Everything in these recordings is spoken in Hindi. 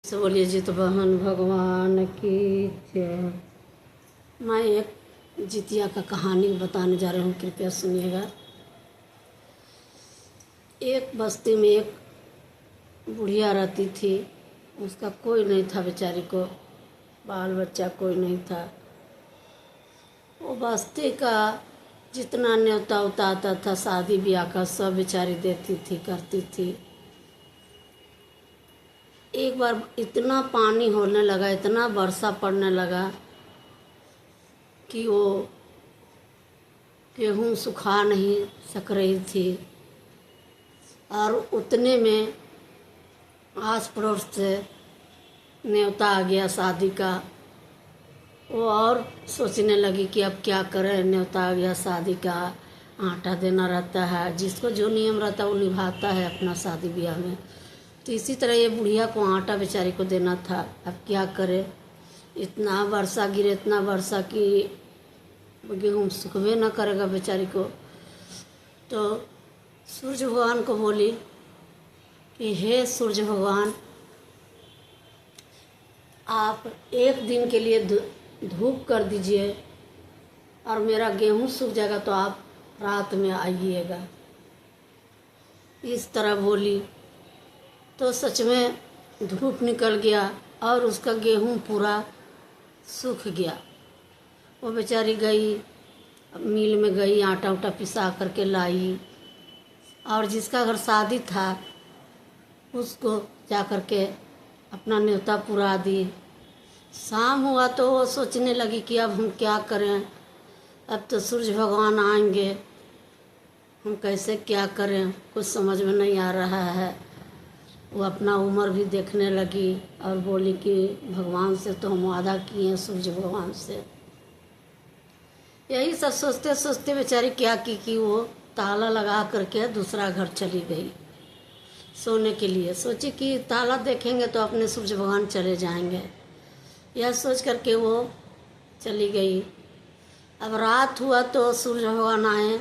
से बोलिए जित बहन भगवान की जय। मैं एक जितिया का कहानी बताने जा रही हूँ, कृपया सुनिएगा। एक बस्ती में एक बुढ़िया रहती थी। उसका कोई नहीं था, बेचारी को बाल बच्चा कोई नहीं था। वो बस्ती का जितना न्योता उतारता था, शादी ब्याह का, सब बेचारी देती थी, करती थी। एक बार इतना पानी होने लगा, इतना वर्षा पड़ने लगा कि वो गेहूँ सुखा नहीं सक रही थी। और उतने में आस पड़ोस से न्योता आ गया शादी का। वो और सोचने लगी कि अब क्या करें, न्योता आ गया शादी का, आटा देना रहता है, जिसको जो नियम रहता है वो निभाता है अपना शादी ब्याह में। तो इसी तरह ये बुढ़िया को आटा बेचारी को देना था। अब क्या करे, इतना वर्षा गिरे, इतना वर्षा कि गेहूँ सूखबे न करेगा बेचारी को। तो सूर्य भगवान को बोली कि हे सूर्य भगवान, आप एक दिन के लिए धूप कर दीजिए और मेरा गेहूँ सूख जाएगा तो आप रात में आइएगा। इस तरह बोली तो सच में धूप निकल गया और उसका गेहूँ पूरा सूख गया। वो बेचारी गई, मिल में गई, आटा उटा पिसा करके लाई और जिसका घर शादी था उसको जा कर के अपना न्योता पुरा दी। शाम हुआ तो वो सोचने लगी कि अब हम क्या करें, अब तो सूर्य भगवान आएंगे, हम कैसे क्या करें, कुछ समझ में नहीं आ रहा है। वो अपना उम्र भी देखने लगी और बोली कि भगवान से तो हम वादा किए हैं, सूर्य भगवान से। यही सब सोचते सोचते बेचारी क्या की कि वो ताला लगा करके दूसरा घर चली गई सोने के लिए। सोची कि ताला देखेंगे तो अपने सूर्य भगवान चले जाएंगे, यह सोच करके वो चली गई। अब रात हुआ तो सूर्य भगवान आए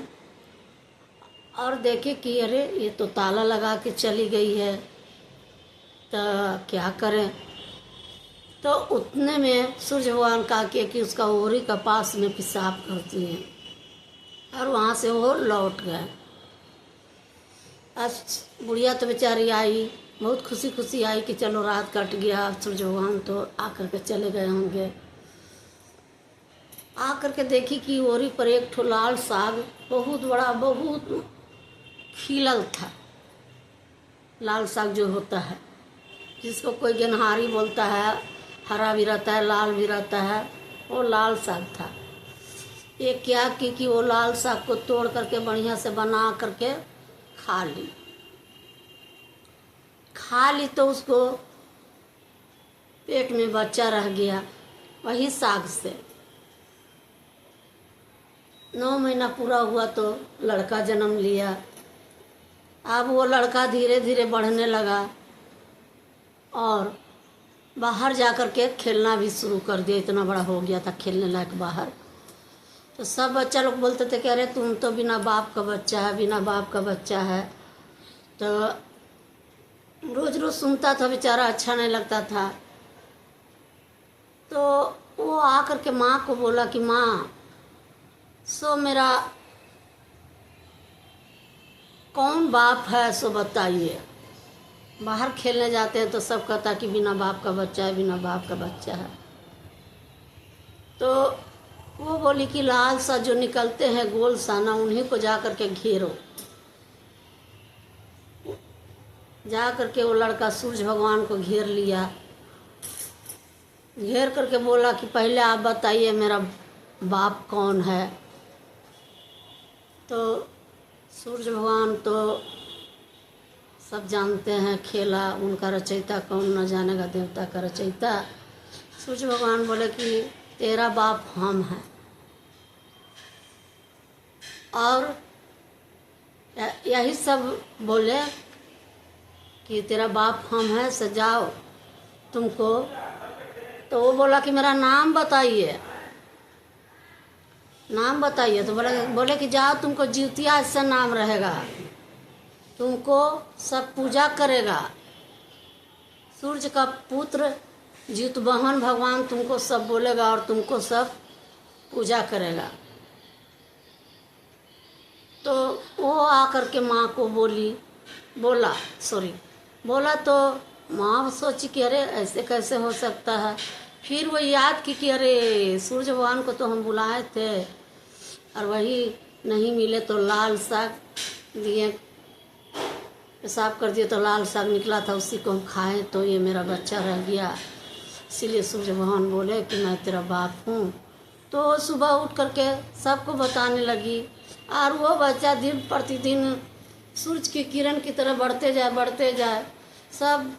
और देखे कि अरे ये तो ताला लगा के चली गई है, तो क्या करें। तो उतने में सूर्य भगवान का कि उसका ओरी का पास में पेशाब करती हैं और वहाँ से वो लौट गए। आज बुढ़िया तो बेचारी आई, बहुत खुशी खुशी आई कि चलो रात कट गया, सूर्य भगवान तो आकर के चले गए होंगे। आकर के देखी कि ओरी पर एक ठो लाल साग बहुत बड़ा, बहुत खिलल था। लाल साग जो होता है, जिसको कोई गेनहारी बोलता है, हरा भी रहता है, लाल भी रहता है, वो लाल साग था। ये क्या कि वो लाल साग को तोड़ करके बढ़िया से बना करके खा ली तो उसको पेट में बच्चा रह गया वही साग से। 9 महीना पूरा हुआ तो लड़का जन्म लिया। अब वो लड़का धीरे धीरे बढ़ने लगा और बाहर जा कर के खेलना भी शुरू कर दिया। इतना बड़ा हो गया था, खेलने लायक बाहर। तो सब बच्चा लोग बोलते थे कि अरे तुम तो बिना बाप का बच्चा है, बिना बाप का बच्चा है। तो रोज रोज सुनता था, बेचारा अच्छा नहीं लगता था। तो वो आकर के माँ को बोला कि माँ, सो मेरा कौन बाप है, सो बताइए। बाहर खेलने जाते हैं तो सब कहता कि बिना बाप का बच्चा है, बिना बाप का बच्चा है। तो वो बोली कि लाल सा जो निकलते हैं गोल सा ना, उन्हीं को जा कर के घेरो। जा कर के वो लड़का सूर्य भगवान को घेर लिया। घेर करके बोला कि पहले आप बताइए मेरा बाप कौन है। तो सूर्य भगवान तो सब जानते हैं, खेला उनका रचयिता कौन न जानेगा, देवता का रचयिता। सूर्य भगवान बोले कि तेरा बाप हम हैं। और यही सब बोले कि तेरा बाप हम हैं, सजाओ तुमको। तो वो बोला कि मेरा नाम बताइए, नाम बताइए। तो बोले कि जाओ, तुमको जितिया से नाम रहेगा, तुमको सब पूजा करेगा। सूर्य का पुत्र जितवाहन भगवान तुमको सब बोलेगा और तुमको सब पूजा करेगा। तो वो आकर के माँ को बोला तो माँ सोची कि अरे ऐसे कैसे हो सकता है। फिर वो याद की कि अरे सूर्य भगवान को तो हम बुलाए थे और वही नहीं मिले, तो लाल साग दिए, पेशाब कर दिए तो लाल साग निकला था, उसी को हम खाए तो ये मेरा बच्चा रह गया। इसीलिए सूर्य भगवान बोले कि मैं तेरा बाप हूँ। तो सुबह उठ करके सबको बताने लगी और वो बच्चा दिन प्रतिदिन सूरज की किरण की तरह बढ़ते जाए। सब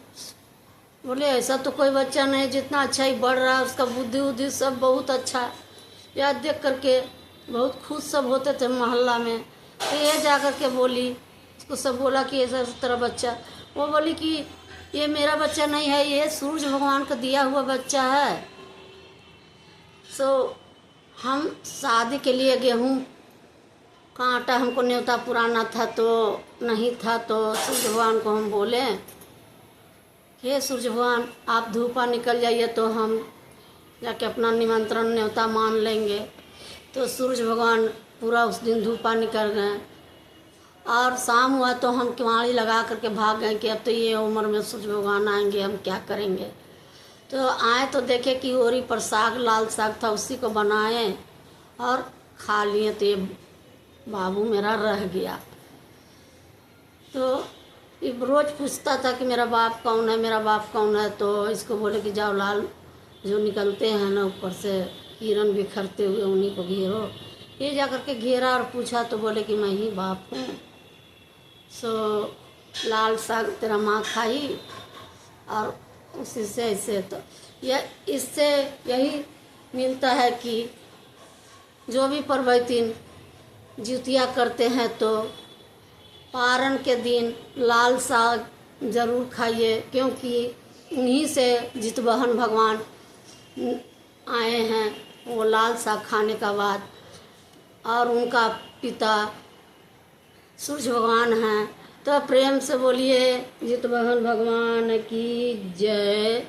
बोले ऐसा तो कोई बच्चा नहीं, जितना अच्छा ही बढ़ रहा है, उसका बुद्धि सब बहुत अच्छा है। यह देख करके बहुत खुश सब होते थे मोहल्ला में। तो ये जा कर के बोली, उसको सब बोला कि ऐसा तेरा बच्चा। वो बोली कि ये मेरा बच्चा नहीं है, ये सूर्य भगवान का दिया हुआ बच्चा है। सो हम शादी के लिए गेहूँ का आटा हमको न्योता पुराना था तो नहीं था, तो सूर्य भगवान को हम बोले हे सूर्य भगवान आप धूपा निकल जाइए तो हम जाके अपना निमंत्रण न्योता मान लेंगे। तो सूर्य भगवान पूरा उस दिन धूपा निकल गए और शाम हुआ तो हम किवाड़ी लगा करके भाग गए कि अब तो ये उम्र में सूर्य भगवान आएंगे, हम क्या करेंगे। तो आए तो देखे कि ओरी पर साग, लाल साग था, उसी को बनाए और खा लिए। तो ये बाबू मेरा रह गया। तो ये रोज़ पूछता था कि मेरा बाप कौन है, मेरा बाप कौन है। तो इसको बोले कि जाओ लाल जो निकलते हैं ना ऊपर से किरण बिखरते हुए, उन्हीं को घेरो। ये जा कर के घेरा और पूछा तो बोले कि मैं ही बाप हूँ। सो लाल साग तेरा माँ खाई और उसी से ऐसे। तो यह इससे यही मिलता है कि जो भी परवैतीन जितिया करते हैं तो पारण के दिन लाल साग ज़रूर खाइए, क्योंकि उन्हीं से जितवाहन भगवान आए हैं। वो लाल साग खाने का बाद, और उनका पिता सूर्य भगवान हैं। तो प्रेम से बोलिए जितवाहन भगवान की जय।